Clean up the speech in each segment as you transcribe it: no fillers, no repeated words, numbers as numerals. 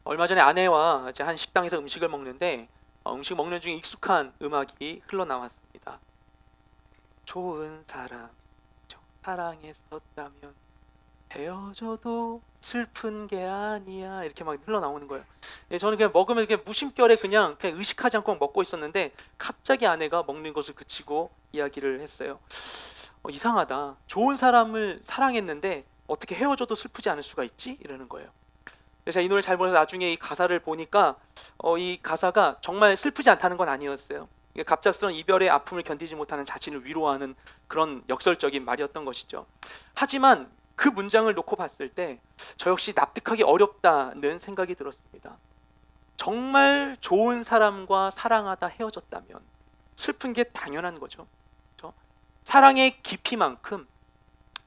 얼마 전에 아내와 이제 한 식당에서 음식을 먹는데 음식 먹는 중에 익숙한 음악이 흘러나왔습니다. 좋은 사람, 사랑했었다면 헤어져도 슬픈 게 아니야, 이렇게 막 흘러나오는 거예요. 예, 저는 그냥 먹으면 이렇게 무심결에 그냥 의식하지 않고 먹고 있었는데 갑자기 아내가 먹는 것을 그치고 이야기를 했어요. 이상하다. 좋은 사람을 사랑했는데 어떻게 헤어져도 슬프지 않을 수가 있지? 이러는 거예요. 제가 이 노래 잘 몰라서 나중에 이 가사를 보니까 이 가사가 정말 슬프지 않다는 건 아니었어요. 이게 갑작스러운 이별의 아픔을 견디지 못하는 자신을 위로하는 그런 역설적인 말이었던 것이죠. 하지만 그 문장을 놓고 봤을 때 저 역시 납득하기 어렵다는 생각이 들었습니다. 정말 좋은 사람과 사랑하다 헤어졌다면 슬픈 게 당연한 거죠. 그렇죠? 사랑의 깊이만큼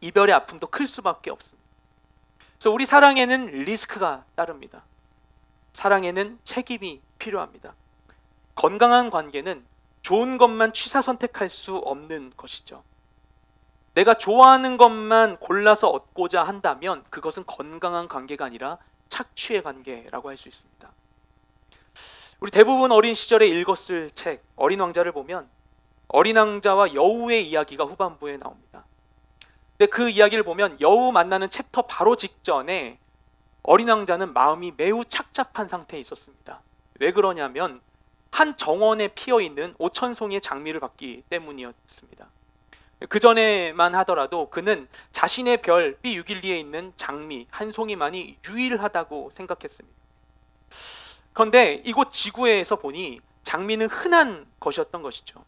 이별의 아픔도 클 수밖에 없습니다. 그래서 우리 사랑에는 리스크가 따릅니다. 사랑에는 책임이 필요합니다. 건강한 관계는 좋은 것만 취사 선택할 수 없는 것이죠. 내가 좋아하는 것만 골라서 얻고자 한다면 그것은 건강한 관계가 아니라 착취의 관계라고 할 수 있습니다. 우리 대부분 어린 시절에 읽었을 책 어린 왕자를 보면 어린 왕자와 여우의 이야기가 후반부에 나옵니다. 근데 그 이야기를 보면 여우 만나는 챕터 바로 직전에 어린 왕자는 마음이 매우 착잡한 상태에 있었습니다. 왜 그러냐면 한 정원에 피어있는 5,000송이의 장미를 받기 때문이었습니다. 그 전에만 하더라도 그는 자신의 별 B612에 있는 장미 한 송이만이 유일하다고 생각했습니다. 그런데 이곳 지구에서 보니 장미는 흔한 것이었던 것이죠.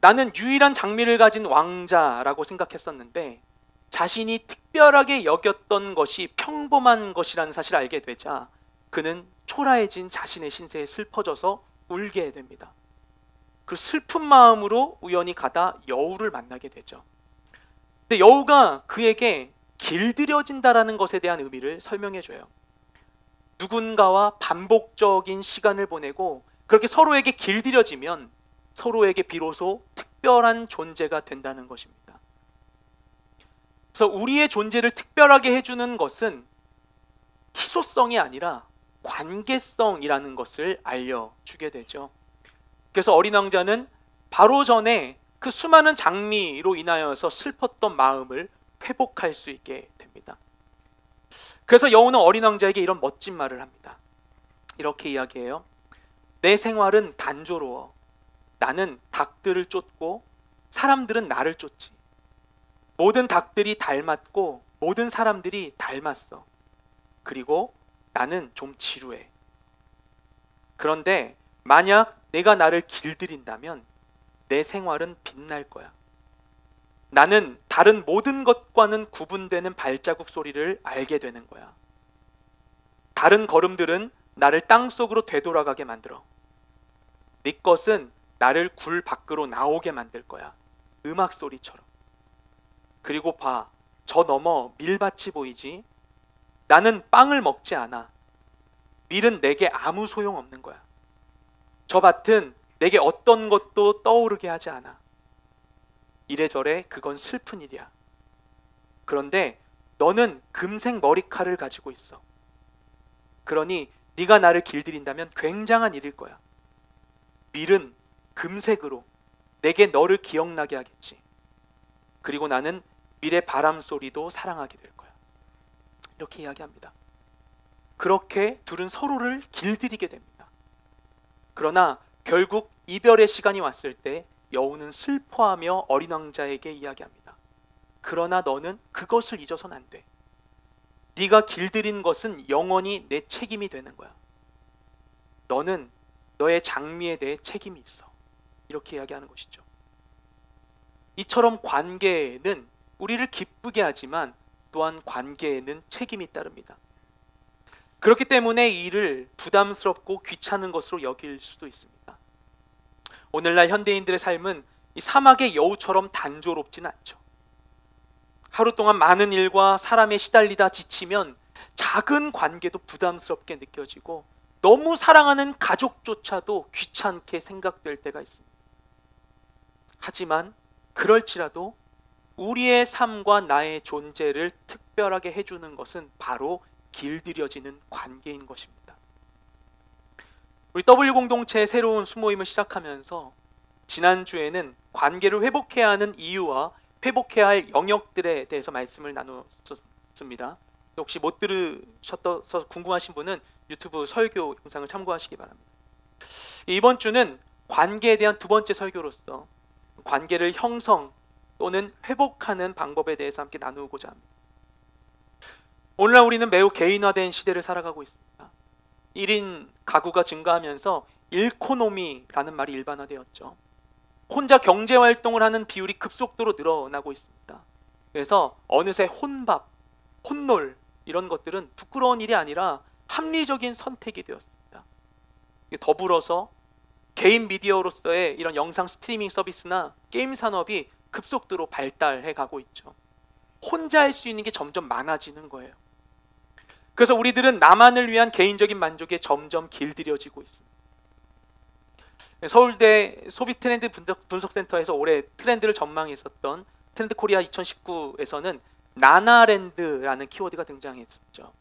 나는 유일한 장미를 가진 왕자라고 생각했었는데 자신이 특별하게 여겼던 것이 평범한 것이라는 사실을 알게 되자 그는 초라해진 자신의 신세에 슬퍼져서 울게 됩니다. 그 슬픈 마음으로 우연히 가다 여우를 만나게 되죠. 근데 여우가 그에게 길들여진다라는 것에 대한 의미를 설명해 줘요. 누군가와 반복적인 시간을 보내고 그렇게 서로에게 길들여지면 서로에게 비로소 특별한 존재가 된다는 것입니다. 그래서 우리의 존재를 특별하게 해주는 것은 희소성이 아니라 관계성이라는 것을 알려주게 되죠. 그래서 어린 왕자는 바로 전에 그 수많은 장미로 인하여서 슬펐던 마음을 회복할 수 있게 됩니다. 그래서 여우는 어린 왕자에게 이런 멋진 말을 합니다. 이렇게 이야기해요. 내 생활은 단조로워. 나는 닭들을 쫓고 사람들은 나를 쫓지. 모든 닭들이 닮았고 모든 사람들이 닮았어. 그리고 나는 좀 지루해. 그런데 만약 내가 나를 길들인다면 내 생활은 빛날 거야. 나는 다른 모든 것과는 구분되는 발자국 소리를 알게 되는 거야. 다른 걸음들은 나를 땅속으로 되돌아가게 만들어. 네 것은 나를 굴 밖으로 나오게 만들 거야. 음악 소리처럼. 그리고 봐, 저 너머 밀밭이 보이지? 나는 빵을 먹지 않아. 밀은 내게 아무 소용 없는 거야. 저 밭은 내게 어떤 것도 떠오르게 하지 않아. 이래저래 그건 슬픈 일이야. 그런데 너는 금색 머리칼을 가지고 있어. 그러니 네가 나를 길들인다면 굉장한 일일 거야. 밀은 금색으로 내게 너를 기억나게 하겠지. 그리고 나는 밀의 바람 소리도 사랑하게 될 거야. 이렇게 이야기합니다. 그렇게 둘은 서로를 길들이게 됩니다. 그러나 결국 이별의 시간이 왔을 때 여우는 슬퍼하며 어린 왕자에게 이야기합니다. 그러나 너는 그것을 잊어서는 안 돼. 네가 길들인 것은 영원히 내 책임이 되는 거야. 너는 너의 장미에 대해 책임이 있어. 이렇게 이야기하는 것이죠. 이처럼 관계에는 우리를 기쁘게 하지만 또한 관계에는 책임이 따릅니다. 그렇기 때문에 이 일을 부담스럽고 귀찮은 것으로 여길 수도 있습니다. 오늘날 현대인들의 삶은 이 사막의 여우처럼 단조롭지는 않죠. 하루 동안 많은 일과 사람에 시달리다 지치면 작은 관계도 부담스럽게 느껴지고 너무 사랑하는 가족조차도 귀찮게 생각될 때가 있습니다. 하지만 그럴지라도 우리의 삶과 나의 존재를 특별하게 해주는 것은 바로 길들여지는 관계인 것입니다. 우리 W 공동체의 새로운 수모임을 시작하면서 지난주에는 관계를 회복해야 하는 이유와 회복해야 할 영역들에 대해서 말씀을 나눴습니다. 혹시 못 들으셔서 궁금하신 분은 유튜브 설교 영상을 참고하시기 바랍니다. 이번 주는 관계에 대한 두 번째 설교로서 관계를 형성 또는 회복하는 방법에 대해서 함께 나누고자 합니다. 오늘날 우리는 매우 개인화된 시대를 살아가고 있습니다. 1인 가구가 증가하면서 일코노미라는 말이 일반화되었죠. 혼자 경제활동을 하는 비율이 급속도로 늘어나고 있습니다. 그래서 어느새 혼밥, 혼놀 이런 것들은 부끄러운 일이 아니라 합리적인 선택이 되었습니다. 더불어서 개인 미디어로서의 이런 영상 스트리밍 서비스나 게임 산업이 급속도로 발달해 가고 있죠. 혼자 할 수 있는 게 점점 많아지는 거예요. 그래서 우리들은 나만을 위한 개인적인 만족에 점점 길들여지고 있습니다. 서울대 소비 트렌드 분석센터에서 올해 트렌드를 전망했었던 트렌드 코리아 2019에서는 나나랜드라는 키워드가 등장했었죠.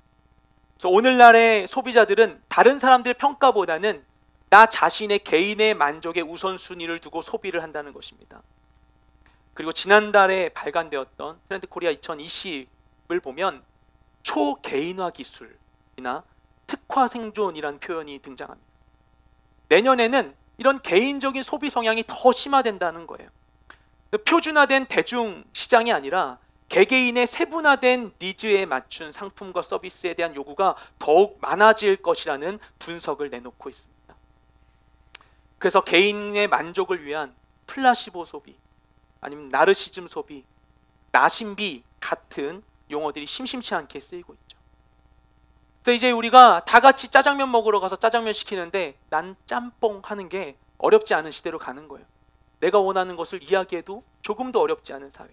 그래서 오늘날의 소비자들은 다른 사람들의 평가보다는 나 자신의 개인의 만족에 우선순위를 두고 소비를 한다는 것입니다. 그리고 지난달에 발간되었던 트렌드 코리아 2020을 보면 초개인화 기술이나 특화 생존이라는 표현이 등장합니다. 내년에는 이런 개인적인 소비 성향이 더 심화된다는 거예요. 표준화된 대중 시장이 아니라 개개인의 세분화된 니즈에 맞춘 상품과 서비스에 대한 요구가 더욱 많아질 것이라는 분석을 내놓고 있습니다. 그래서 개인의 만족을 위한 플라시보 소비, 아니면 나르시즘 소비, 나심비 같은 용어들이 심심치 않게 쓰이고 있죠. 그래서 이제 우리가 다 같이 짜장면 먹으러 가서 짜장면 시키는데 난 짬뽕 하는 게 어렵지 않은 시대로 가는 거예요. 내가 원하는 것을 이야기해도 조금도 어렵지 않은 사회.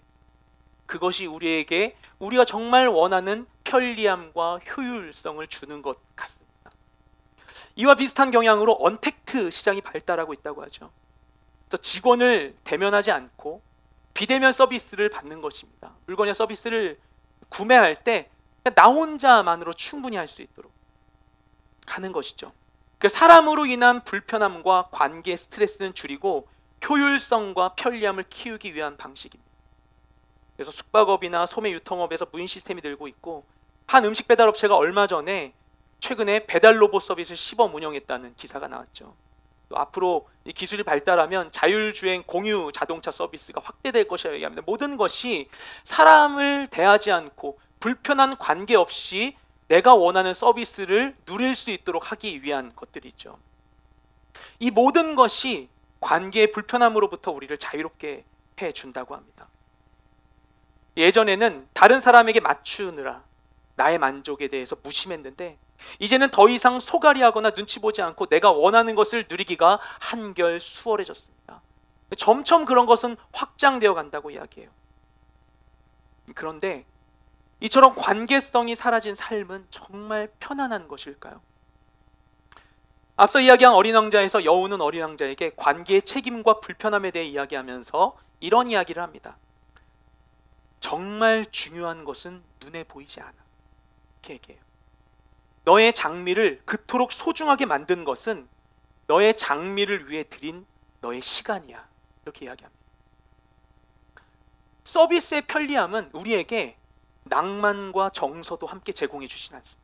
그것이 우리에게 우리가 정말 원하는 편리함과 효율성을 주는 것 같습니다. 이와 비슷한 경향으로 언택트 시장이 발달하고 있다고 하죠. 그래서 직원을 대면하지 않고 비대면 서비스를 받는 것입니다. 물건이나 서비스를 구매할 때 나 혼자만으로 충분히 할 수 있도록 하는 것이죠. 사람으로 인한 불편함과 관계 스트레스는 줄이고 효율성과 편리함을 키우기 위한 방식입니다. 그래서 숙박업이나 소매 유통업에서 무인 시스템이 늘고 있고, 한 음식 배달 업체가 얼마 전에 최근에 배달 로봇 서비스를 시범 운영했다는 기사가 나왔죠. 또 앞으로 이 기술이 발달하면 자율주행 공유 자동차 서비스가 확대될 것이라고 얘기합니다. 모든 것이 사람을 대하지 않고 불편한 관계 없이 내가 원하는 서비스를 누릴 수 있도록 하기 위한 것들이죠. 이 모든 것이 관계의 불편함으로부터 우리를 자유롭게 해준다고 합니다. 예전에는 다른 사람에게 맞추느라 나의 만족에 대해서 무심했는데, 이제는 더 이상 소갈이하거나 눈치 보지 않고 내가 원하는 것을 누리기가 한결 수월해졌습니다. 점점 그런 것은 확장되어 간다고 이야기해요. 그런데 이처럼 관계성이 사라진 삶은 정말 편안한 것일까요? 앞서 이야기한 어린 왕자에서 여우는 어린 왕자에게 관계의 책임과 불편함에 대해 이야기하면서 이런 이야기를 합니다. 정말 중요한 것은 눈에 보이지 않아. 이렇게 얘기해요. 너의 장미를 그토록 소중하게 만든 것은 너의 장미를 위해 드린 너의 시간이야. 이렇게 이야기합니다. 서비스의 편리함은 우리에게 낭만과 정서도 함께 제공해 주진 않습니다.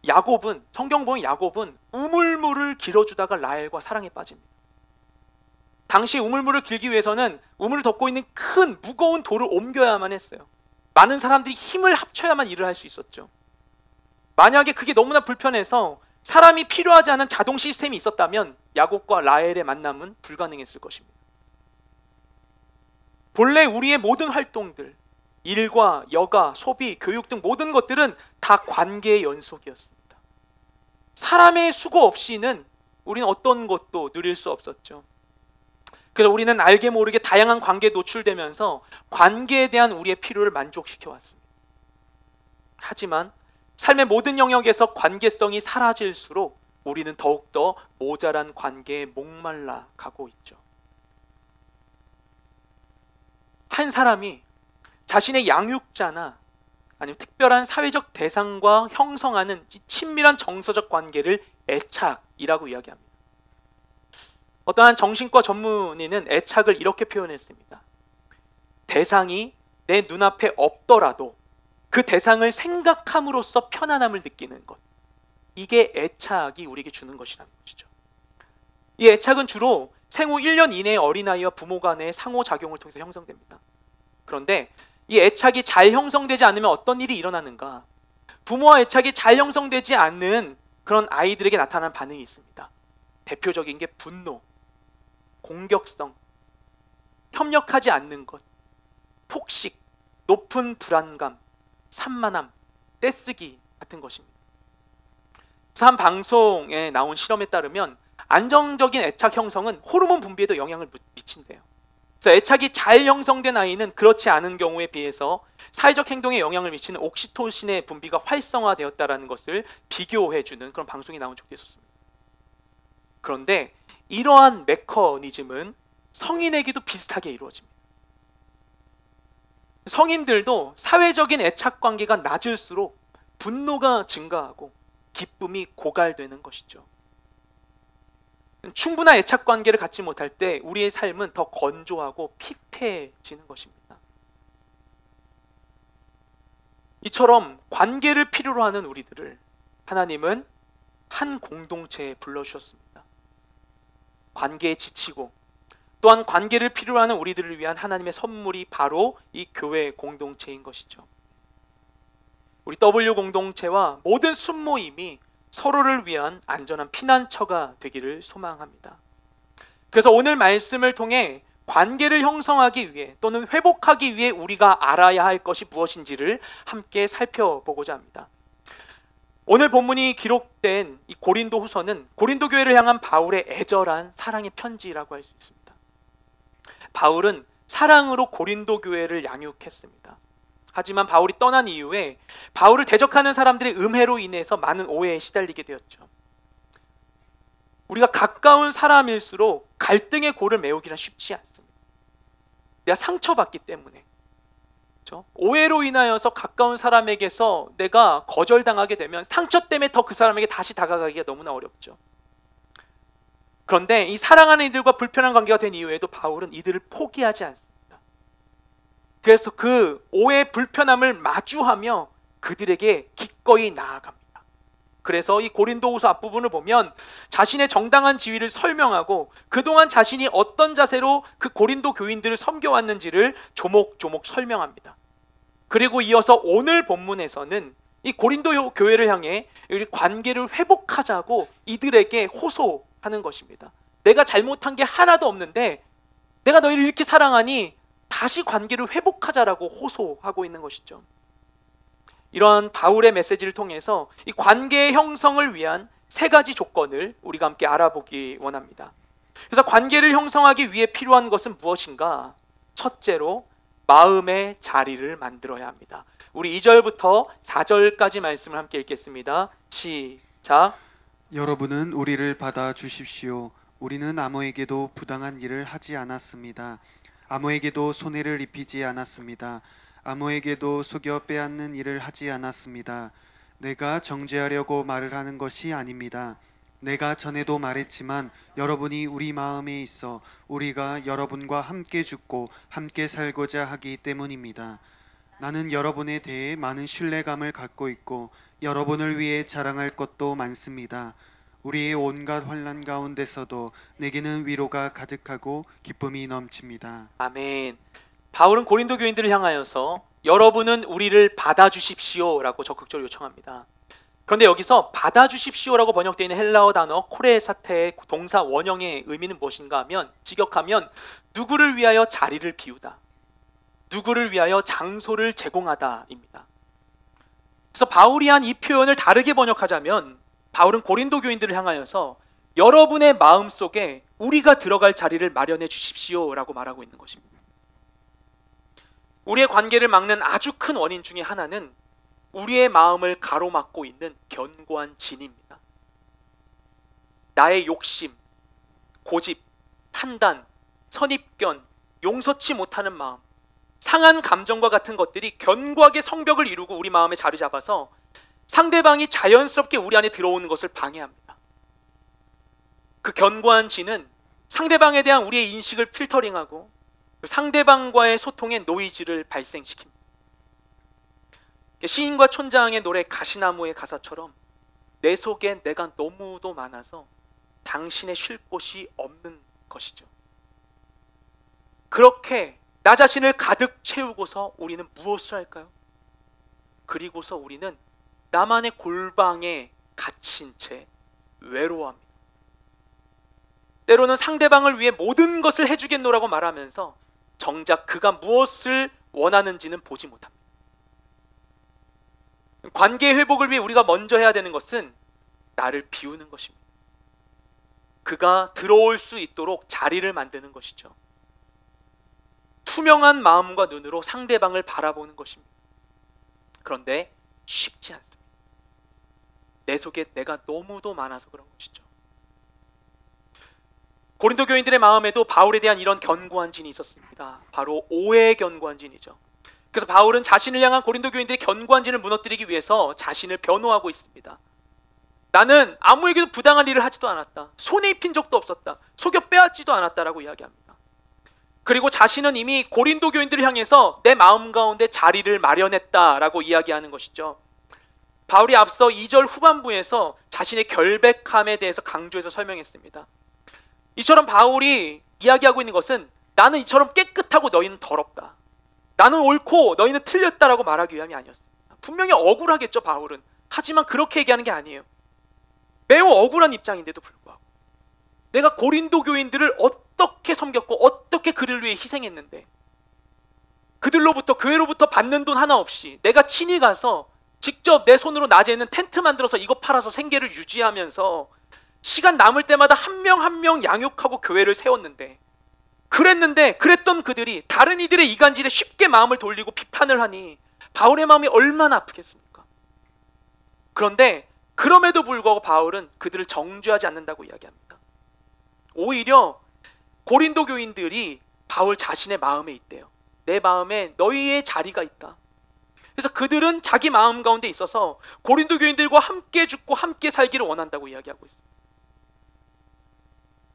야곱은, 성경 보면 야곱은 우물물을 길어주다가 라헬과 사랑에 빠집니다. 당시 우물물을 길기 위해서는 우물을 덮고 있는 큰 무거운 돌을 옮겨야만 했어요. 많은 사람들이 힘을 합쳐야만 일을 할 수 있었죠. 만약에 그게 너무나 불편해서 사람이 필요하지 않은 자동 시스템이 있었다면 야곱과 라헬의 만남은 불가능했을 것입니다. 본래 우리의 모든 활동들, 일과 여가, 소비, 교육 등 모든 것들은 다 관계의 연속이었습니다. 사람의 수고 없이는 우리는 어떤 것도 누릴 수 없었죠. 그래서 우리는 알게 모르게 다양한 관계에 노출되면서 관계에 대한 우리의 필요를 만족시켜 왔습니다. 하지만 삶의 모든 영역에서 관계성이 사라질수록 우리는 더욱더 모자란 관계에 목말라 가고 있죠. 한 사람이 자신의 양육자나 아니면 특별한 사회적 대상과 형성하는 친밀한 정서적 관계를 애착이라고 이야기합니다. 어떠한 정신과 전문의는 애착을 이렇게 표현했습니다. 대상이 내 눈앞에 없더라도 그 대상을 생각함으로써 편안함을 느끼는 것. 이게 애착이 우리에게 주는 것이라는 것이죠. 이 애착은 주로 생후 1년 이내의 어린아이와 부모 간의 상호작용을 통해서 형성됩니다. 그런데 이 애착이 잘 형성되지 않으면 어떤 일이 일어나는가? 부모와 애착이 잘 형성되지 않는 그런 아이들에게 나타나는 반응이 있습니다. 대표적인 게 분노, 공격성, 협력하지 않는 것, 폭식, 높은 불안감, 산만함, 떼쓰기 같은 것입니다. 한 방송에 나온 실험에 따르면 안정적인 애착 형성은 호르몬 분비에도 영향을 미친대요. 그래서 애착이 잘 형성된 아이는 그렇지 않은 경우에 비해서 사회적 행동에 영향을 미치는 옥시토신의 분비가 활성화되었다는 것을 비교해주는 그런 방송이 나온 적도 있었습니다. 그런데 이러한 메커니즘은 성인에게도 비슷하게 이루어집니다. 성인들도 사회적인 애착 관계가 낮을수록 분노가 증가하고 기쁨이 고갈되는 것이죠. 충분한 애착 관계를 갖지 못할 때 우리의 삶은 더 건조하고 피폐해지는 것입니다. 이처럼 관계를 필요로 하는 우리들을 하나님은 한 공동체에 불러주셨습니다. 관계에 지치고 또한 관계를 필요로 하는 우리들을 위한 하나님의 선물이 바로 이 교회 공동체인 것이죠. 우리 W 공동체와 모든 순모임이 서로를 위한 안전한 피난처가 되기를 소망합니다. 그래서 오늘 말씀을 통해 관계를 형성하기 위해 또는 회복하기 위해 우리가 알아야 할 것이 무엇인지를 함께 살펴보고자 합니다. 오늘 본문이 기록된 이 고린도 후서는 고린도 교회를 향한 바울의 애절한 사랑의 편지라고 할 수 있습니다. 바울은 사랑으로 고린도 교회를 양육했습니다. 하지만 바울이 떠난 이후에 바울을 대적하는 사람들의 음해로 인해서 많은 오해에 시달리게 되었죠. 우리가 가까운 사람일수록 갈등의 골을 메우기는 쉽지 않습니다. 내가 상처받기 때문에, 그렇죠? 오해로 인하여서 가까운 사람에게서 내가 거절당하게 되면 상처 때문에 더 그 사람에게 다시 다가가기가 너무나 어렵죠. 그런데 이 사랑하는 이들과 불편한 관계가 된 이후에도 바울은 이들을 포기하지 않습니다. 그래서 그 오해 불편함을 마주하며 그들에게 기꺼이 나아갑니다. 그래서 이 고린도후서 앞부분을 보면 자신의 정당한 지위를 설명하고 그동안 자신이 어떤 자세로 그 고린도 교인들을 섬겨왔는지를 조목조목 설명합니다. 그리고 이어서 오늘 본문에서는 이 고린도 교회를 향해 우리 관계를 회복하자고 이들에게 호소하는 것입니다. 내가 잘못한 게 하나도 없는데 내가 너희를 이렇게 사랑하니 다시 관계를 회복하자라고 호소하고 있는 것이죠. 이러한 바울의 메시지를 통해서 이 관계의 형성을 위한 세 가지 조건을 우리가 함께 알아보기 원합니다. 그래서 관계를 형성하기 위해 필요한 것은 무엇인가? 첫째로 마음의 자리를 만들어야 합니다. 우리 2절부터 4절까지 말씀을 함께 읽겠습니다. 시작. 여러분은 우리를 받아주십시오. 우리는 아무에게도 부당한 일을 하지 않았습니다. 아무에게도 손해를 입히지 않았습니다. 아무에게도 속여 빼앗는 일을 하지 않았습니다. 내가 정죄하려고 말을 하는 것이 아닙니다. 내가 전에도 말했지만 여러분이 우리 마음에 있어 우리가 여러분과 함께 죽고 함께 살고자 하기 때문입니다. 나는 여러분에 대해 많은 신뢰감을 갖고 있고 여러분을 위해 자랑할 것도 많습니다. 우리의 온갖 환난 가운데서도 내게는 위로가 가득하고 기쁨이 넘칩니다. 아멘. 바울은 고린도 교인들을 향하여서 여러분은 우리를 받아주십시오라고 적극적으로 요청합니다. 그런데 여기서 받아주십시오라고 번역되어 있는 헬라어 단어 코레사테의 동사 원형의 의미는 무엇인가 하면 직역하면 누구를 위하여 자리를 비우다, 누구를 위하여 장소를 제공하다입니다. 그래서 바울이 한 이 표현을 다르게 번역하자면 바울은 고린도 교인들을 향하여서 여러분의 마음속에 우리가 들어갈 자리를 마련해 주십시오라고 말하고 있는 것입니다. 우리의 관계를 막는 아주 큰 원인 중에 하나는 우리의 마음을 가로막고 있는 견고한 진입니다. 나의 욕심, 고집, 판단, 선입견, 용서치 못하는 마음, 상한 감정과 같은 것들이 견고하게 성벽을 이루고 우리 마음에 자리 잡아서 상대방이 자연스럽게 우리 안에 들어오는 것을 방해합니다. 그 견고한 진은 상대방에 대한 우리의 인식을 필터링하고 상대방과의 소통에 노이즈를 발생시킵니다. 시인과 촌장의 노래 가시나무의 가사처럼 내 속에 내가 너무도 많아서 당신의 쉴 곳이 없는 것이죠. 그렇게 나 자신을 가득 채우고서 우리는 무엇을 할까요? 그리고서 우리는 나만의 골방에 갇힌 채 외로워합니다. 때로는 상대방을 위해 모든 것을 해주겠노라고 말하면서 정작 그가 무엇을 원하는지는 보지 못합니다. 관계 회복을 위해 우리가 먼저 해야 되는 것은 나를 비우는 것입니다. 그가 들어올 수 있도록 자리를 만드는 것이죠. 투명한 마음과 눈으로 상대방을 바라보는 것입니다. 그런데 쉽지 않습니다. 내 속에 내가 너무도 많아서 그런 것이죠. 고린도 교인들의 마음에도 바울에 대한 이런 견고한 진이 있었습니다. 바로 오해의 견고한 진이죠. 그래서 바울은 자신을 향한 고린도 교인들의 견고한 진을 무너뜨리기 위해서 자신을 변호하고 있습니다. 나는 아무에게도 부당한 일을 하지도 않았다. 손에 입힌 적도 없었다. 속여 빼앗지도 않았다라고 이야기합니다. 그리고 자신은 이미 고린도 교인들을 향해서 내 마음 가운데 자리를 마련했다라고 이야기하는 것이죠. 바울이 앞서 2절 후반부에서 자신의 결백함에 대해서 강조해서 설명했습니다. 이처럼 바울이 이야기하고 있는 것은 나는 이처럼 깨끗하고 너희는 더럽다. 나는 옳고 너희는 틀렸다라고 말하기 위함이 아니었습니다. 분명히 억울하겠죠, 바울은. 하지만 그렇게 얘기하는 게 아니에요. 매우 억울한 입장인데도 불구하고 내가 고린도 교인들을 어떻게 섬겼고 어떻게 그들 위해 희생했는데 그들로부터, 교회로부터 받는 돈 하나 없이 내가 친히 가서 직접 내 손으로 낮에 있는 텐트 만들어서 이거 팔아서 생계를 유지하면서 시간 남을 때마다 한 명 한 명 양육하고 교회를 세웠는데, 그랬던 그들이 다른 이들의 이간질에 쉽게 마음을 돌리고 비판을 하니 바울의 마음이 얼마나 아프겠습니까? 그런데 그럼에도 불구하고 바울은 그들을 정죄하지 않는다고 이야기합니다. 오히려 고린도 교인들이 바울 자신의 마음에 있대요. 내 마음에 너희의 자리가 있다. 그래서 그들은 자기 마음 가운데 있어서 고린도 교인들과 함께 죽고 함께 살기를 원한다고 이야기하고 있습니다.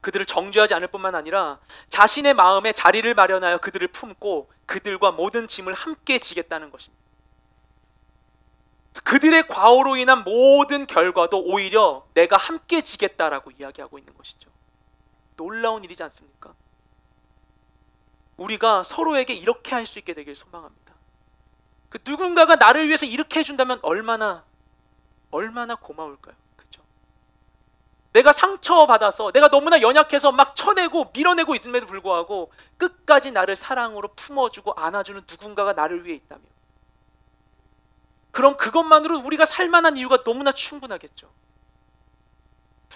그들을 정죄하지 않을 뿐만 아니라 자신의 마음에 자리를 마련하여 그들을 품고 그들과 모든 짐을 함께 지겠다는 것입니다. 그들의 과오로 인한 모든 결과도 오히려 내가 함께 지겠다라고 이야기하고 있는 것이죠. 놀라운 일이지 않습니까? 우리가 서로에게 이렇게 할 수 있게 되길 소망합니다. 그 누군가가 나를 위해서 이렇게 해준다면 얼마나 고마울까요? 그렇죠? 내가 상처받아서 내가 너무나 연약해서 막 쳐내고 밀어내고 있음에도 불구하고 끝까지 나를 사랑으로 품어주고 안아주는 누군가가 나를 위해 있다면, 그럼 그것만으로 우리가 살만한 이유가 너무나 충분하겠죠.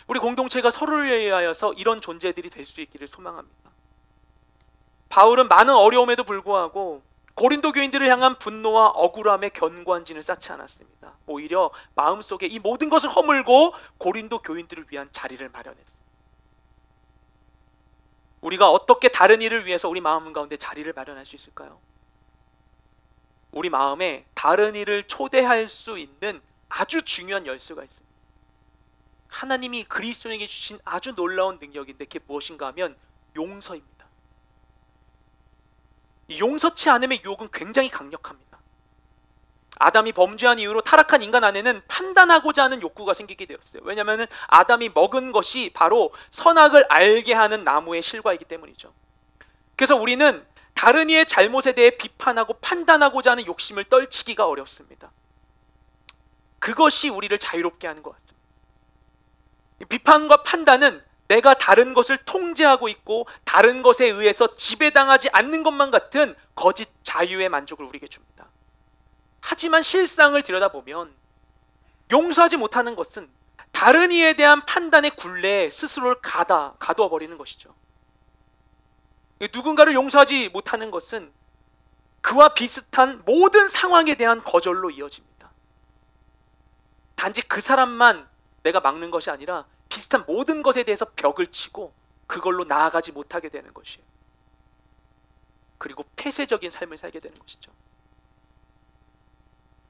우리 공동체가 서로를 위하여서 이런 존재들이 될 수 있기를 소망합니다. 바울은 많은 어려움에도 불구하고 고린도 교인들을 향한 분노와 억울함에 견고한 진을 쌓지 않았습니다. 오히려 마음속에 이 모든 것을 허물고 고린도 교인들을 위한 자리를 마련했습니다. 우리가 어떻게 다른 일을 위해서 우리 마음 가운데 자리를 마련할 수 있을까요? 우리 마음에 다른 일을 초대할 수 있는 아주 중요한 열쇠가 있습니다. 하나님이 그리스도인에게 주신 아주 놀라운 능력인데 그게 무엇인가 하면 용서입니다. 이 용서치 않음의 유혹은 굉장히 강력합니다. 아담이 범죄한 이후로 타락한 인간 안에는 판단하고자 하는 욕구가 생기게 되었어요. 왜냐하면 아담이 먹은 것이 바로 선악을 알게 하는 나무의 실과이기 때문이죠. 그래서 우리는 다른 이의 잘못에 대해 비판하고 판단하고자 하는 욕심을 떨치기가 어렵습니다. 그것이 우리를 자유롭게 하는 것 같습니다. 비판과 판단은 내가 다른 것을 통제하고 있고 다른 것에 의해서 지배당하지 않는 것만 같은 거짓 자유의 만족을 우리에게 줍니다. 하지만 실상을 들여다보면 용서하지 못하는 것은 다른 이에 대한 판단의 굴레에 스스로를 가두어 버리는 것이죠. 누군가를 용서하지 못하는 것은 그와 비슷한 모든 상황에 대한 거절로 이어집니다. 단지 그 사람만 내가 막는 것이 아니라 비슷한 모든 것에 대해서 벽을 치고 그걸로 나아가지 못하게 되는 것이에요. 그리고 폐쇄적인 삶을 살게 되는 것이죠.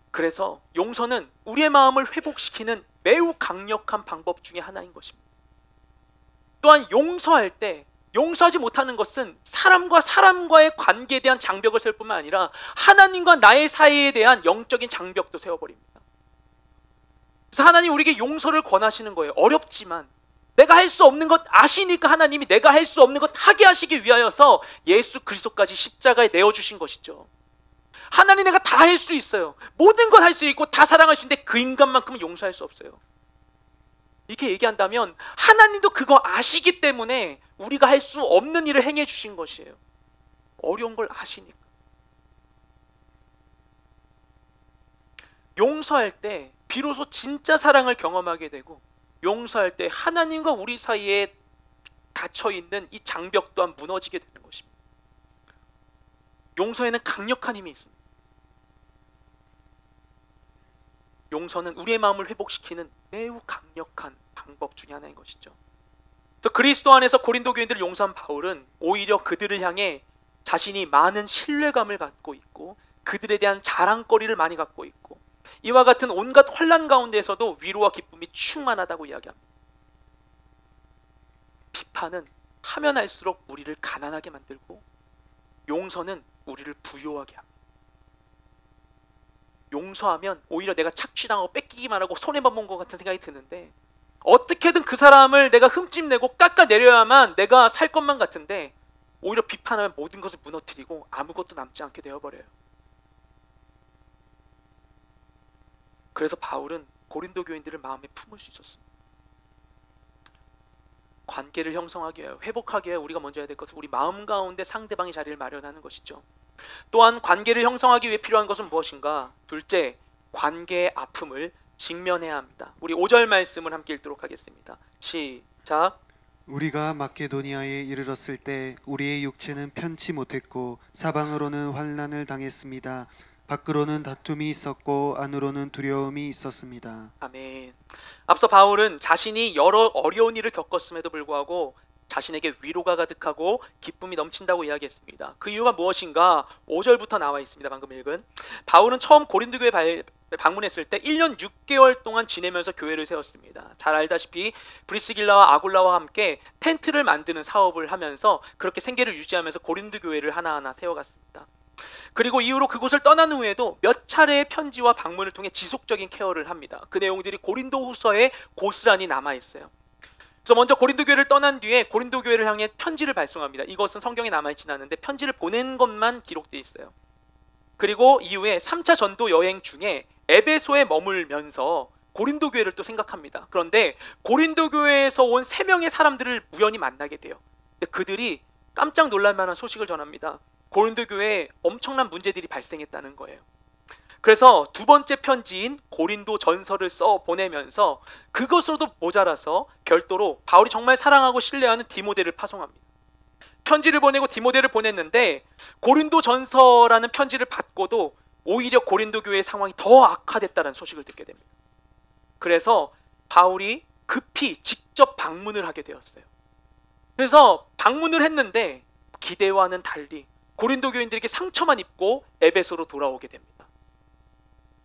그래서 용서는 우리의 마음을 회복시키는 매우 강력한 방법 중에 하나인 것입니다. 또한 용서할 때 용서하지 못하는 것은 사람과 사람과의 관계에 대한 장벽을 세울 뿐만 아니라 하나님과 나의 사이에 대한 영적인 장벽도 세워버립니다. 그래서 하나님 우리에게 용서를 권하시는 거예요. 어렵지만 내가 할 수 없는 것 아시니까 하나님이 내가 할 수 없는 것 하게 하시기 위하여서 예수 그리스도까지 십자가에 내어주신 것이죠. 하나님 내가 다 할 수 있어요. 모든 걸 할 수 있고 다 사랑할 수 있는데 그 인간만큼은 용서할 수 없어요. 이렇게 얘기한다면 하나님도 그거 아시기 때문에 우리가 할 수 없는 일을 행해 주신 것이에요. 어려운 걸 아시니까. 용서할 때 비로소 진짜 사랑을 경험하게 되고 용서할 때 하나님과 우리 사이에 닫혀있는 이 장벽 또한 무너지게 되는 것입니다. 용서에는 강력한 힘이 있습니다. 용서는 우리의 마음을 회복시키는 매우 강력한 방법 중에 하나인 것이죠. 그래서 그리스도 안에서 고린도 교인들을 용서한 바울은 오히려 그들을 향해 자신이 많은 신뢰감을 갖고 있고 그들에 대한 자랑거리를 많이 갖고 있고 이와 같은 온갖 환난 가운데에서도 위로와 기쁨이 충만하다고 이야기합니다. 비판은 하면 할수록 우리를 가난하게 만들고 용서는 우리를 부유하게 합니다. 용서하면 오히려 내가 착취당하고 뺏기기만 하고 손해만 본 것 같은 생각이 드는데 어떻게든 그 사람을 내가 흠집내고 깎아내려야만 내가 살 것만 같은데 오히려 비판하면 모든 것을 무너뜨리고 아무것도 남지 않게 되어버려요. 그래서 바울은 고린도 교인들을 마음에 품을 수 있었습니다. 관계를 형성하기 위하여 회복하기 위하여 우리가 먼저 해야 될 것은 우리 마음 가운데 상대방의 자리를 마련하는 것이죠. 또한 관계를 형성하기 위해 필요한 것은 무엇인가? 둘째, 관계의 아픔을 직면해야 합니다. 우리 5절 말씀을 함께 읽도록 하겠습니다. 시작. 우리가 마케도니아에 이르렀을 때 우리의 육체는 편치 못했고 사방으로는 환난을 당했습니다. 밖으로는 다툼이 있었고 안으로는 두려움이 있었습니다. 아멘. 앞서 바울은 자신이 여러 어려운 일을 겪었음에도 불구하고 자신에게 위로가 가득하고 기쁨이 넘친다고 이야기했습니다. 그 이유가 무엇인가? 5절부터 나와 있습니다. 방금 읽은. 바울은 처음 고린도 교회 방문했을 때 1년 6개월 동안 지내면서 교회를 세웠습니다. 잘 알다시피 브리스길라와 아굴라와 함께 텐트를 만드는 사업을 하면서 그렇게 생계를 유지하면서 고린도 교회를 하나하나 세워갔습니다. 그리고 이후로 그곳을 떠난 후에도 몇 차례의 편지와 방문을 통해 지속적인 케어를 합니다. 그 내용들이 고린도 후서에 고스란히 남아있어요. 그래서 먼저 고린도 교회를 떠난 뒤에 고린도 교회를 향해 편지를 발송합니다. 이것은 성경에 남아있진 않은데 편지를 보낸 것만 기록되어 있어요. 그리고 이후에 3차 전도 여행 중에 에베소에 머물면서 고린도 교회를 또 생각합니다. 그런데 고린도 교회에서 온 3명의 사람들을 우연히 만나게 돼요. 근데 그들이 깜짝 놀랄 만한 소식을 전합니다. 고린도 교회에 엄청난 문제들이 발생했다는 거예요. 그래서 두 번째 편지인 고린도 전서를 써 보내면서 그것으로도 모자라서 별도로 바울이 정말 사랑하고 신뢰하는 디모데를 파송합니다. 편지를 보내고 디모데를 보냈는데 고린도 전서라는 편지를 받고도 오히려 고린도 교회의 상황이 더 악화됐다는 소식을 듣게 됩니다. 그래서 바울이 급히 직접 방문을 하게 되었어요. 그래서 방문을 했는데 기대와는 달리 고린도 교인들에게 상처만 입고 에베소로 돌아오게 됩니다.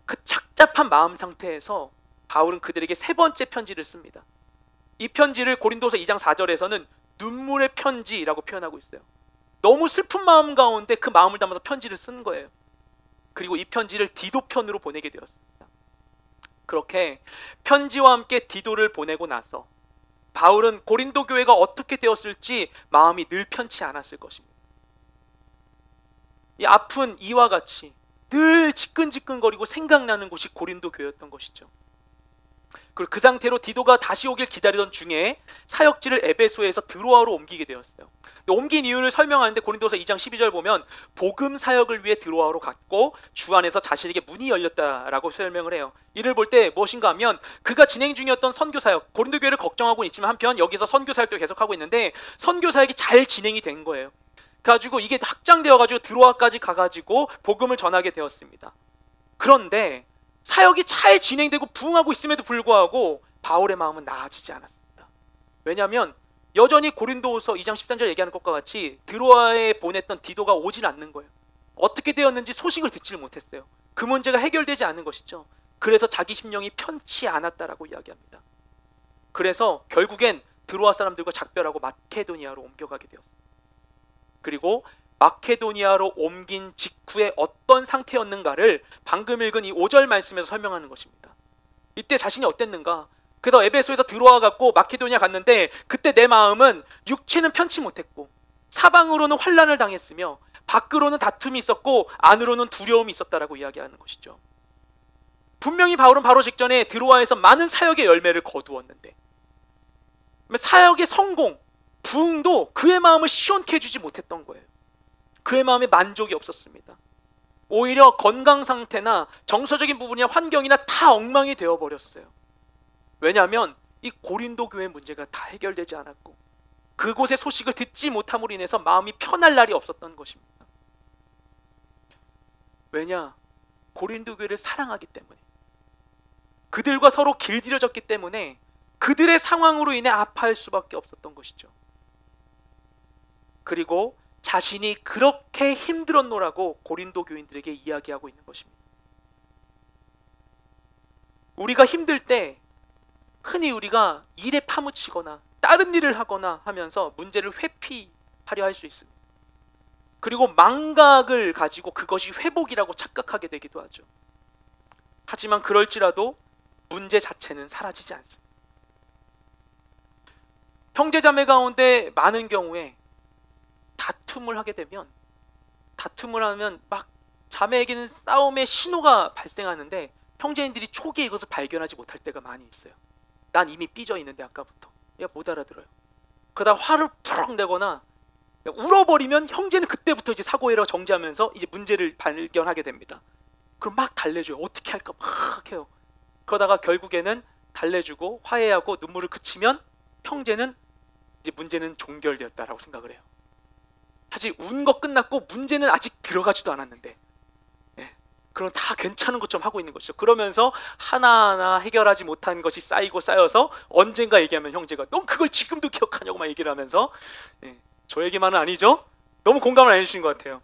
그 착잡한 마음 상태에서 바울은 그들에게 3번째 편지를 씁니다. 이 편지를 고린도서 2장 4절에서는 눈물의 편지라고 표현하고 있어요. 너무 슬픈 마음 가운데 그 마음을 담아서 편지를 쓴 거예요. 그리고 이 편지를 디도 편으로 보내게 되었습니다. 그렇게 편지와 함께 디도를 보내고 나서 바울은 고린도 교회가 어떻게 되었을지 마음이 늘 편치 않았을 것입니다. 이 아픈 이와 같이 늘 지끈지끈거리고 생각나는 곳이 고린도 교회였던 것이죠. 그리고 그 상태로 디도가 다시 오길 기다리던 중에 사역지를 에베소에서 드로아로 옮기게 되었어요. 옮긴 이유를 설명하는데 고린도서 2장 12절 보면 복음 사역을 위해 드로아로 갔고 주 안에서 자신에게 문이 열렸다라고 설명을 해요. 이를 볼 때 무엇인가 하면 그가 진행 중이었던 선교 사역, 고린도 교회를 걱정하고 있지만 한편 여기서 선교 사역도 계속하고 있는데 선교 사역이 잘 진행이 된 거예요. 가지고 이게 확장되어가지고 드로아까지 가가지고 복음을 전하게 되었습니다. 그런데 사역이 잘 진행되고 부흥하고 있음에도 불구하고 바울의 마음은 나아지지 않았습니다. 왜냐하면 여전히 고린도후서 2장 13절 얘기하는 것과 같이 드로아에 보냈던 디도가 오질 않는 거예요. 어떻게 되었는지 소식을 듣지를 못했어요. 그 문제가 해결되지 않은 것이죠. 그래서 자기 심령이 편치 않았다라고 이야기합니다. 그래서 결국엔 드로아 사람들과 작별하고 마케도니아로 옮겨가게 되었어요. 그리고 마케도니아로 옮긴 직후에 어떤 상태였는가를 방금 읽은 이 5절 말씀에서 설명하는 것입니다. 이때 자신이 어땠는가? 그래서 에베소에서 들어와 갖고 마케도니아 갔는데 그때 내 마음은 육체는 편치 못했고 사방으로는 환난을 당했으며 밖으로는 다툼이 있었고 안으로는 두려움이 있었다라고 이야기하는 것이죠. 분명히 바울은 바로 직전에 드로아에서 많은 사역의 열매를 거두었는데 사역의 성공, 부흥도 그의 마음을 시원케 해주지 못했던 거예요. 그의 마음에 만족이 없었습니다. 오히려 건강 상태나 정서적인 부분이나 환경이나 다 엉망이 되어버렸어요. 왜냐하면 이 고린도 교회 문제가 다 해결되지 않았고 그곳의 소식을 듣지 못함으로 인해서 마음이 편할 날이 없었던 것입니다. 왜냐? 고린도 교회를 사랑하기 때문에, 그들과 서로 길들여졌기 때문에 그들의 상황으로 인해 아파할 수밖에 없었던 것이죠. 그리고 자신이 그렇게 힘들었노라고 고린도 교인들에게 이야기하고 있는 것입니다. 우리가 힘들 때 흔히 우리가 일에 파묻히거나 다른 일을 하거나 하면서 문제를 회피하려 할 수 있습니다. 그리고 망각을 가지고 그것이 회복이라고 착각하게 되기도 하죠. 하지만 그럴지라도 문제 자체는 사라지지 않습니다. 형제자매 가운데 많은 경우에 다툼을 하게 되면, 다툼을 하면 막 자매에게는 싸움의 신호가 발생하는데 형제인들이 초기에 이것을 발견하지 못할 때가 많이 있어요. 난 이미 삐져 있는데 아까부터 얘가 못 알아들어요. 그러다 화를 푸럭 내거나 울어버리면 형제는 그때부터 이제 사고해라 정지하면서 이제 문제를 발견하게 됩니다. 그럼 막 달래줘요. 어떻게 할까 막 해요. 그러다가 결국에는 달래주고 화해하고 눈물을 그치면 형제는 이제 문제는 종결되었다라고 생각을 해요. 사실 운 거 끝났고 문제는 아직 들어가지도 않았는데, 그럼 다 괜찮은 것처럼 하고 있는 것이죠. 그러면서 하나하나 해결하지 못한 것이 쌓이고 쌓여서 언젠가 얘기하면 형제가 넌 그걸 지금도 기억하냐고 막 얘기를 하면서, 저에게만은 아니죠? 너무 공감을 안 해주신 것 같아요.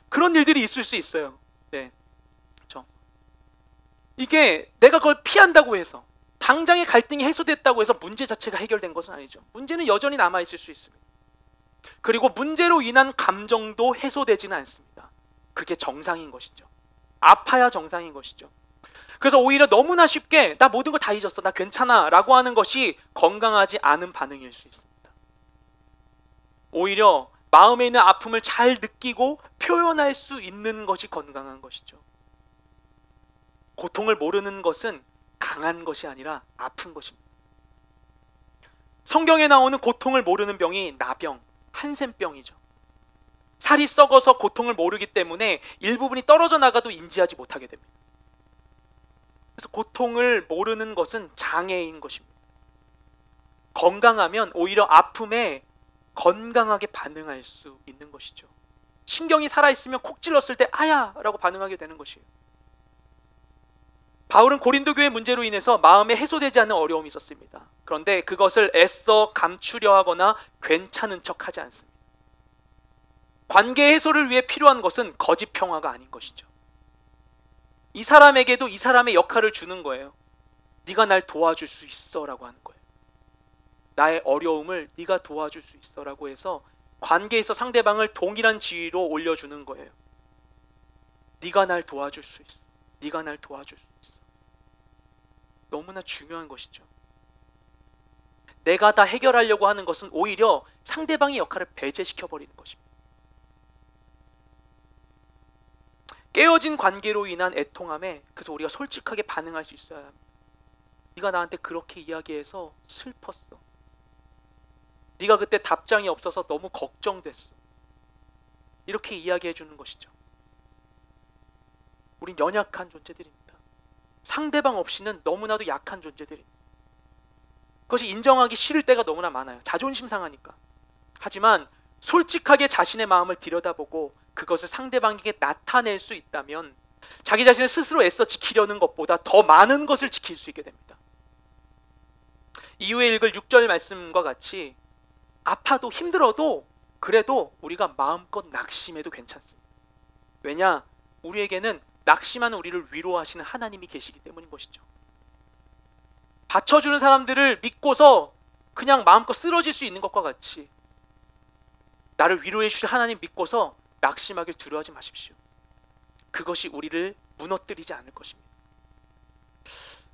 그런 일들이 있을 수 있어요. 그렇죠? 이게 내가 그걸 피한다고 해서 당장의 갈등이 해소됐다고 해서 문제 자체가 해결된 것은 아니죠. 문제는 여전히 남아있을 수 있습니다. 그리고 문제로 인한 감정도 해소되지는 않습니다. 그게 정상인 것이죠. 아파야 정상인 것이죠. 그래서 오히려 너무나 쉽게 나 모든 걸 다 잊었어, 나 괜찮아 라고 하는 것이 건강하지 않은 반응일 수 있습니다. 오히려 마음에 있는 아픔을 잘 느끼고 표현할 수 있는 것이 건강한 것이죠. 고통을 모르는 것은 강한 것이 아니라 아픈 것입니다. 성경에 나오는 고통을 모르는 병이 나병, 한센병이죠. 살이 썩어서 고통을 모르기 때문에 일부분이 떨어져 나가도 인지하지 못하게 됩니다. 그래서 고통을 모르는 것은 장애인 것입니다. 건강하면 오히려 아픔에 건강하게 반응할 수 있는 것이죠. 신경이 살아있으면 콕 찔렀을 때 아야! 라고 반응하게 되는 것이에요. 바울은 고린도 교회 문제로 인해서 마음에 해소되지 않는 어려움이 있었습니다. 그런데 그것을 애써 감추려 하거나 괜찮은 척하지 않습니다. 관계 해소를 위해 필요한 것은 거짓 평화가 아닌 것이죠. 이 사람에게도 이 사람의 역할을 주는 거예요. 네가 날 도와줄 수 있어 라고 하는 거예요. 나의 어려움을 네가 도와줄 수 있어 라고 해서 관계에서 상대방을 동일한 지위로 올려주는 거예요. 네가 날 도와줄 수 있어. 네가 날 도와줄 수 있어. 너무나 중요한 것이죠. 내가 다 해결하려고 하는 것은 오히려 상대방의 역할을 배제시켜버리는 것입니다. 깨어진 관계로 인한 애통함에 그래서 우리가 솔직하게 반응할 수 있어야 합니다. 네가 나한테 그렇게 이야기해서 슬펐어. 네가 그때 답장이 없어서 너무 걱정됐어. 이렇게 이야기해 주는 것이죠. 우린 연약한 존재들입니다. 상대방 없이는 너무나도 약한 존재들입니다. 그것이 인정하기 싫을 때가 너무나 많아요. 자존심 상하니까. 하지만 솔직하게 자신의 마음을 들여다보고 그것을 상대방에게 나타낼 수 있다면 자기 자신을 스스로 애써 지키려는 것보다 더 많은 것을 지킬 수 있게 됩니다. 이후에 읽을 6절 말씀과 같이 아파도 힘들어도 그래도 우리가 마음껏 낙심해도 괜찮습니다. 왜냐? 우리에게는 낙심하는 우리를 위로하시는 하나님이 계시기 때문인 것이죠. 받쳐주는 사람들을 믿고서 그냥 마음껏 쓰러질 수 있는 것과 같이 나를 위로해 주실 하나님 믿고서 낙심하길 두려워하지 마십시오. 그것이 우리를 무너뜨리지 않을 것입니다.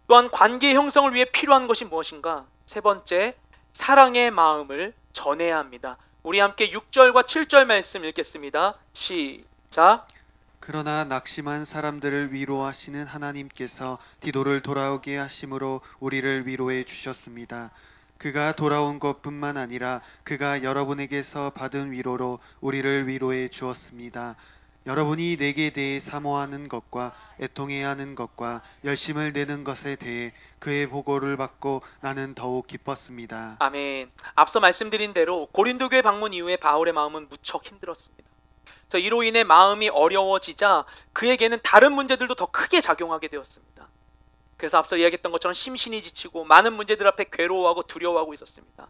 또한 관계 형성을 위해 필요한 것이 무엇인가? 세 번째, 사랑의 마음을 전해야 합니다. 우리 함께 6절과 7절 말씀 읽겠습니다. 시작. 그러나 낙심한 사람들을 위로하시는 하나님께서 디도를 돌아오게 하심으로 우리를 위로해 주셨습니다. 그가 돌아온 것뿐만 아니라 그가 여러분에게서 받은 위로로 우리를 위로해 주었습니다. 여러분이 내게 대해 사모하는 것과 애통해야 하는 것과 열심을 내는 것에 대해 그의 보고를 받고 나는 더욱 기뻤습니다. 아멘. 앞서 말씀드린 대로 고린도 교회 방문 이후에 바울의 마음은 무척 힘들었습니다. 이로 인해 마음이 어려워지자 그에게는 다른 문제들도 더 크게 작용하게 되었습니다. 그래서 앞서 이야기했던 것처럼 심신이 지치고 많은 문제들 앞에 괴로워하고 두려워하고 있었습니다.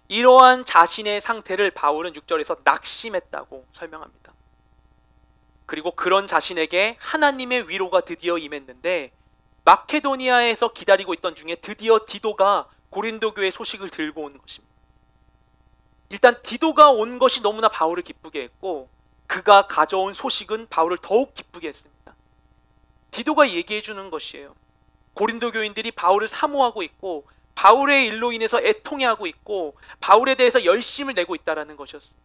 이러한 자신의 상태를 바울은 6절에서 낙심했다고 설명합니다. 그리고 그런 자신에게 하나님의 위로가 드디어 임했는데 마케도니아에서 기다리고 있던 중에 드디어 디도가 고린도 교회 소식을 들고 온 것입니다. 일단 디도가 온 것이 너무나 바울을 기쁘게 했고 그가 가져온 소식은 바울을 더욱 기쁘게 했습니다. 디도가 얘기해 주는 것이에요. 고린도 교인들이 바울을 사모하고 있고 바울의 일로 인해서 애통해하고 있고 바울에 대해서 열심을 내고 있다는 것이었습니다.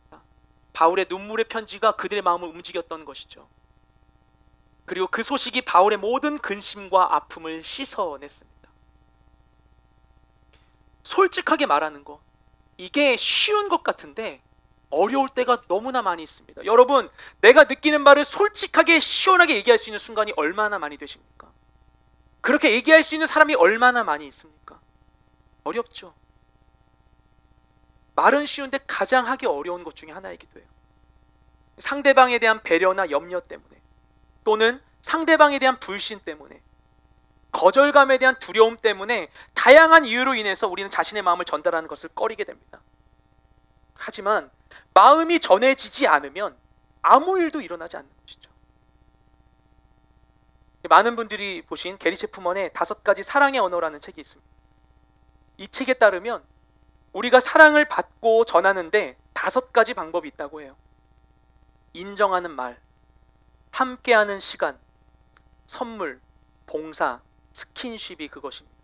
바울의 눈물의 편지가 그들의 마음을 움직였던 것이죠. 그리고 그 소식이 바울의 모든 근심과 아픔을 씻어냈습니다. 솔직하게 말하는 거, 이게 쉬운 것 같은데 어려울 때가 너무나 많이 있습니다. 여러분, 내가 느끼는 바를 솔직하게 시원하게 얘기할 수 있는 순간이 얼마나 많이 되십니까? 그렇게 얘기할 수 있는 사람이 얼마나 많이 있습니까? 어렵죠. 말은 쉬운데 가장 하기 어려운 것 중에 하나이기도 해요. 상대방에 대한 배려나 염려 때문에, 또는 상대방에 대한 불신 때문에, 거절감에 대한 두려움 때문에 다양한 이유로 인해서 우리는 자신의 마음을 전달하는 것을 꺼리게 됩니다. 하지만 마음이 전해지지 않으면 아무 일도 일어나지 않는 것이죠. 많은 분들이 보신 게리 체프먼의 5가지 사랑의 언어라는 책이 있습니다. 이 책에 따르면 우리가 사랑을 받고 전하는데 5가지 방법이 있다고 해요. 인정하는 말, 함께하는 시간, 선물, 봉사, 스킨십이 그것입니다.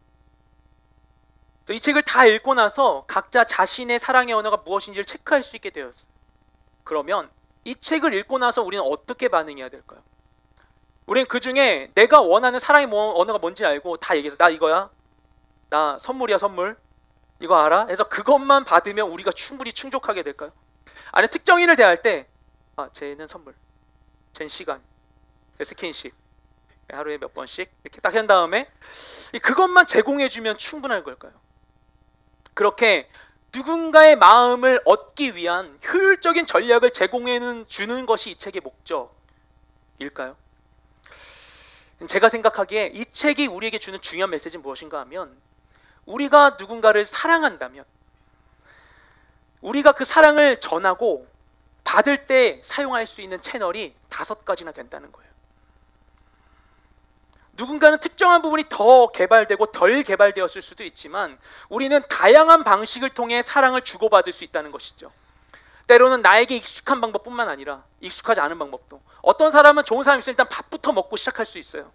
이 책을 다 읽고 나서 각자 자신의 사랑의 언어가 무엇인지를 체크할 수 있게 되었어요. 그러면 이 책을 읽고 나서 우리는 어떻게 반응해야 될까요? 우리는 그 중에 내가 원하는 사랑의 언어가 뭔지 알고 다 얘기해서 나 이거야, 나 선물이야 선물, 이거 알아? 해서 그것만 받으면 우리가 충분히 충족하게 될까요? 아니 특정인을 대할 때 쟤는 선물, 쟤는 시간, 스킨십, 하루에 몇 번씩 이렇게 딱 한 다음에 그것만 제공해주면 충분할 걸까요? 그렇게 누군가의 마음을 얻기 위한 효율적인 전략을 제공해 주는 것이 이 책의 목적일까요? 제가 생각하기에 이 책이 우리에게 주는 중요한 메시지는 무엇인가 하면, 우리가 누군가를 사랑한다면 우리가 그 사랑을 전하고 받을 때 사용할 수 있는 채널이 5가지나 된다는 거예요. 누군가는 특정한 부분이 더 개발되고 덜 개발되었을 수도 있지만 우리는 다양한 방식을 통해 사랑을 주고받을 수 있다는 것이죠. 때로는 나에게 익숙한 방법뿐만 아니라 익숙하지 않은 방법도. 어떤 사람은 좋은 사람이 있으면 일단 밥부터 먹고 시작할 수 있어요.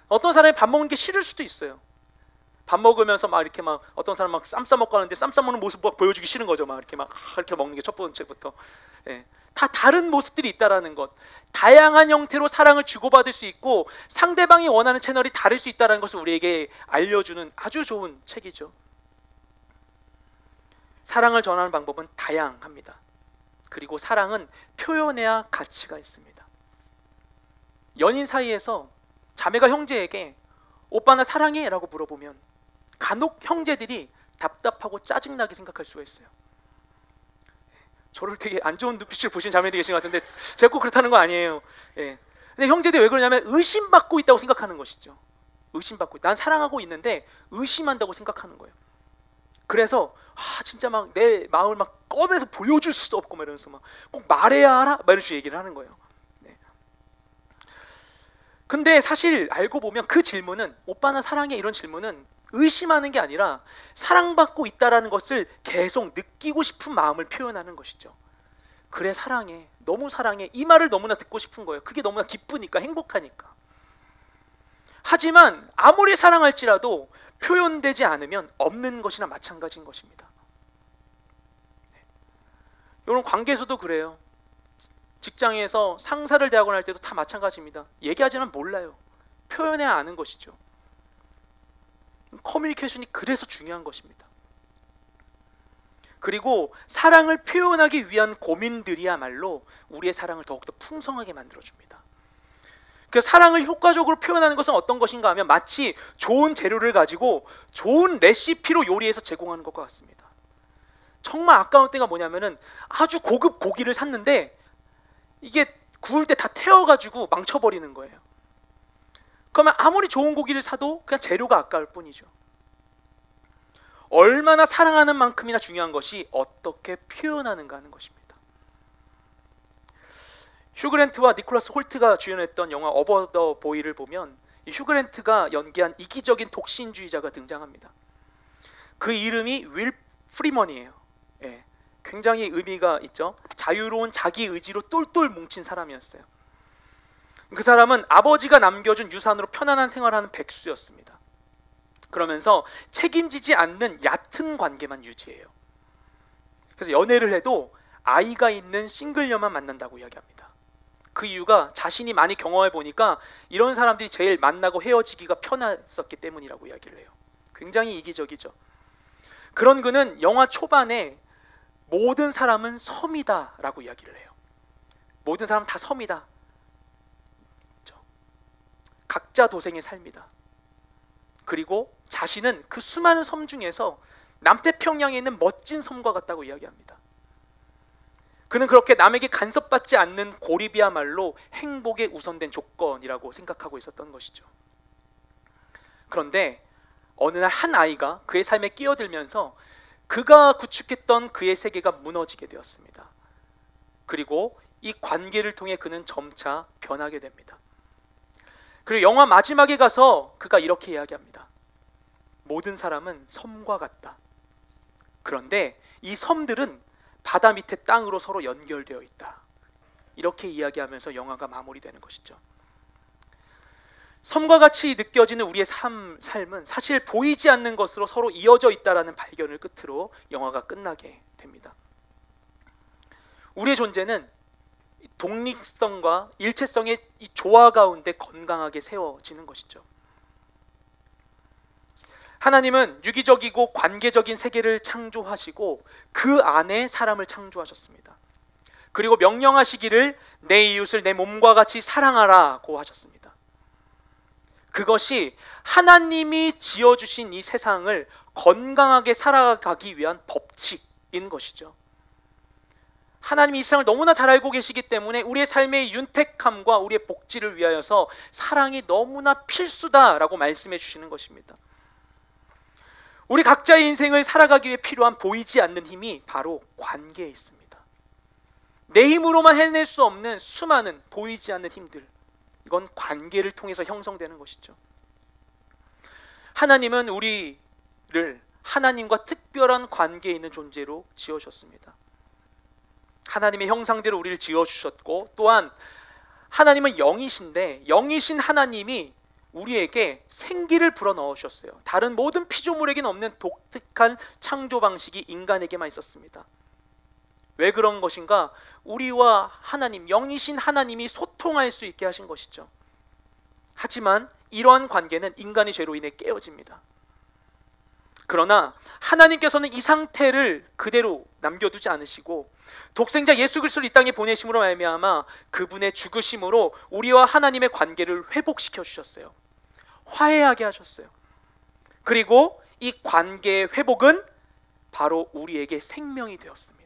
어떤 사람이 밥 먹는 게 싫을 수도 있어요. 밥 먹으면서 막 이렇게 막 어떤 사람 막 쌈 싸 먹고 하는데 쌈 싸 먹는 모습 막 보여주기 싫은 거죠. 막 이렇게 먹는 게 첫 번째부터. 예. 다 다른 모습들이 있다라는 것, 다양한 형태로 사랑을 주고받을 수 있고 상대방이 원하는 채널이 다를 수 있다는 것을 우리에게 알려주는 아주 좋은 책이죠. 사랑을 전하는 방법은 다양합니다. 그리고 사랑은 표현해야 가치가 있습니다. 연인 사이에서 자매가 형제에게 오빠 나 사랑해? 라고 물어보면 간혹 형제들이 답답하고 짜증나게 생각할 수가 있어요. 저를 되게 안 좋은 눈빛을 보시는 자매들이 계신 것 같은데 제가 꼭 그렇다는 거 아니에요. 예. 근데 형제들이 왜 그러냐면 의심받고 있다고 생각하는 것이죠. 의심받고 있다. 난 사랑하고 있는데 의심한다고 생각하는 거예요. 그래서 진짜 막 내 마음을 막 꺼내서 보여줄 수도 없고 막 이러면서 막 꼭 말해야 알아? 막 이런 식으로 얘기를 하는 거예요. 네. 근데 사실 알고 보면 그 질문은, 오빠는 사랑해, 이런 질문은 의심하는 게 아니라 사랑받고 있다라는 것을 계속 느끼고 싶은 마음을 표현하는 것이죠. 그래, 사랑해, 너무 사랑해, 이 말을 너무나 듣고 싶은 거예요. 그게 너무나 기쁘니까, 행복하니까. 하지만 아무리 사랑할지라도 표현되지 않으면 없는 것이나 마찬가지인 것입니다. 여러분, 관계에서도 그래요. 직장에서 상사를 대하거나 할 때도 다 마찬가지입니다. 얘기하지는 몰라요. 표현해야 아는 것이죠. 커뮤니케이션이 그래서 중요한 것입니다. 그리고 사랑을 표현하기 위한 고민들이야말로 우리의 사랑을 더욱더 풍성하게 만들어줍니다. 그 사랑을 효과적으로 표현하는 것은 어떤 것인가 하면 마치 좋은 재료를 가지고 좋은 레시피로 요리해서 제공하는 것과 같습니다. 정말 아까운 때가 뭐냐면은 아주 고급 고기를 샀는데 이게 구울 때 다 태워가지고 망쳐버리는 거예요. 그러면 아무리 좋은 고기를 사도 그냥 재료가 아까울 뿐이죠. 얼마나 사랑하는 만큼이나 중요한 것이 어떻게 표현하는가 하는 것입니다. 휴그랜트와 니콜라스 홀트가 주연했던 영화 어버 더 보이를 보면 이 휴그랜트가 연기한 이기적인 독신주의자가 등장합니다. 그 이름이 윌 프리먼이에요. 예, 굉장히 의미가 있죠. 자유로운 자기 의지로 똘똘 뭉친 사람이었어요. 그 사람은 아버지가 남겨준 유산으로 편안한 생활하는 백수였습니다. 그러면서 책임지지 않는 얕은 관계만 유지해요. 그래서 연애를 해도 아이가 있는 싱글녀만 만난다고 이야기합니다. 그 이유가 자신이 많이 경험해 보니까 이런 사람들이 제일 만나고 헤어지기가 편했었기 때문이라고 이야기를 해요. 굉장히 이기적이죠. 그런 그는 영화 초반에 모든 사람은 섬이다 라고 이야기를 해요. 모든 사람 다 섬이다. 각자 도생의 삶이다. 그리고 자신은 그 수많은 섬 중에서 남태평양에 있는 멋진 섬과 같다고 이야기합니다. 그는 그렇게 남에게 간섭받지 않는 고립이야말로 행복의 우선된 조건이라고 생각하고 있었던 것이죠. 그런데 어느 날 한 아이가 그의 삶에 끼어들면서 그가 구축했던 그의 세계가 무너지게 되었습니다. 그리고 이 관계를 통해 그는 점차 변하게 됩니다. 그리고 영화 마지막에 가서 그가 이렇게 이야기합니다. 모든 사람은 섬과 같다. 그런데 이 섬들은 바다 밑에 땅으로 서로 연결되어 있다. 이렇게 이야기하면서 영화가 마무리되는 것이죠. 섬과 같이 느껴지는 우리의 삶은 사실 보이지 않는 것으로 서로 이어져 있다라는 발견을 끝으로 영화가 끝나게 됩니다. 우리의 존재는 독립성과 일체성의 이 조화 가운데 건강하게 세워지는 것이죠. 하나님은 유기적이고 관계적인 세계를 창조하시고 그 안에 사람을 창조하셨습니다. 그리고 명령하시기를 내 이웃을 내 몸과 같이 사랑하라고 하셨습니다. 그것이 하나님이 지어주신 이 세상을 건강하게 살아가기 위한 법칙인 것이죠. 하나님이 이 세상을 너무나 잘 알고 계시기 때문에 우리의 삶의 윤택함과 우리의 복지를 위하여서 사랑이 너무나 필수다라고 말씀해 주시는 것입니다. 우리 각자의 인생을 살아가기 위해 필요한 보이지 않는 힘이 바로 관계에 있습니다. 내 힘으로만 해낼 수 없는 수많은 보이지 않는 힘들, 이건 관계를 통해서 형성되는 것이죠. 하나님은 우리를 하나님과 특별한 관계에 있는 존재로 지어주셨습니다. 하나님의 형상대로 우리를 지어주셨고, 또한 하나님은 영이신데 영이신 하나님이 우리에게 생기를 불어넣어 주셨어요. 다른 모든 피조물에게는 없는 독특한 창조 방식이 인간에게만 있었습니다. 왜 그런 것인가? 우리와 하나님, 영이신 하나님이 소통할 수 있게 하신 것이죠. 하지만 이러한 관계는 인간의 죄로 인해 깨어집니다. 그러나 하나님께서는 이 상태를 그대로 남겨두지 않으시고 독생자 예수 그리스도를 이 땅에 보내심으로 말미암아 그분의 죽으심으로 우리와 하나님의 관계를 회복시켜 주셨어요. 화해하게 하셨어요. 그리고 이 관계의 회복은 바로 우리에게 생명이 되었습니다.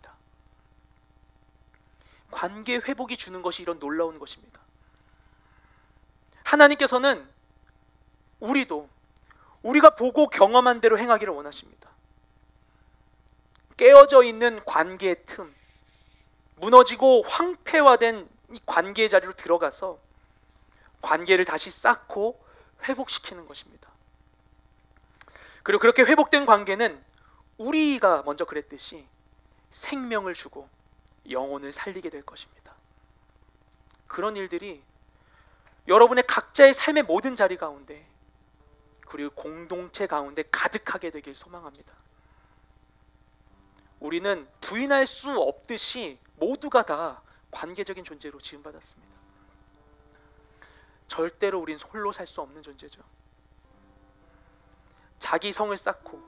관계 회복이 주는 것이 이런 놀라운 것입니다. 하나님께서는 우리가 보고 경험한 대로 행하기를 원하십니다. 깨어져 있는 관계의 틈, 무너지고 황폐화된 이 관계의 자리로 들어가서 관계를 다시 쌓고 회복시키는 것입니다. 그리고 그렇게 회복된 관계는 우리가 먼저 그랬듯이 생명을 주고 영혼을 살리게 될 것입니다. 그런 일들이 여러분의 각자의 삶의 모든 자리 가운데 그리고 공동체 가운데 가득하게 되길 소망합니다. 우리는 부인할 수 없듯이 모두가 다 관계적인 존재로 지음받았습니다. 절대로 우린 홀로 살 수 없는 존재죠. 자기 성을 쌓고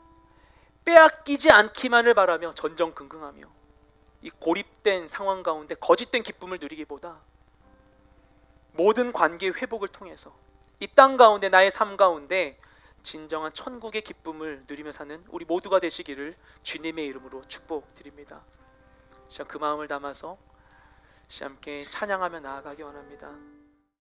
빼앗기지 않기만을 바라며 전전긍긍하며 이 고립된 상황 가운데 거짓된 기쁨을 누리기보다 모든 관계 회복을 통해서 이 땅 가운데 나의 삶 가운데 진정한 천국의 기쁨을 누리며 사는 우리 모두가 되시기를 주님의 이름으로 축복드립니다. 그 마음을 담아서 함께 찬양하며 나아가기 원합니다.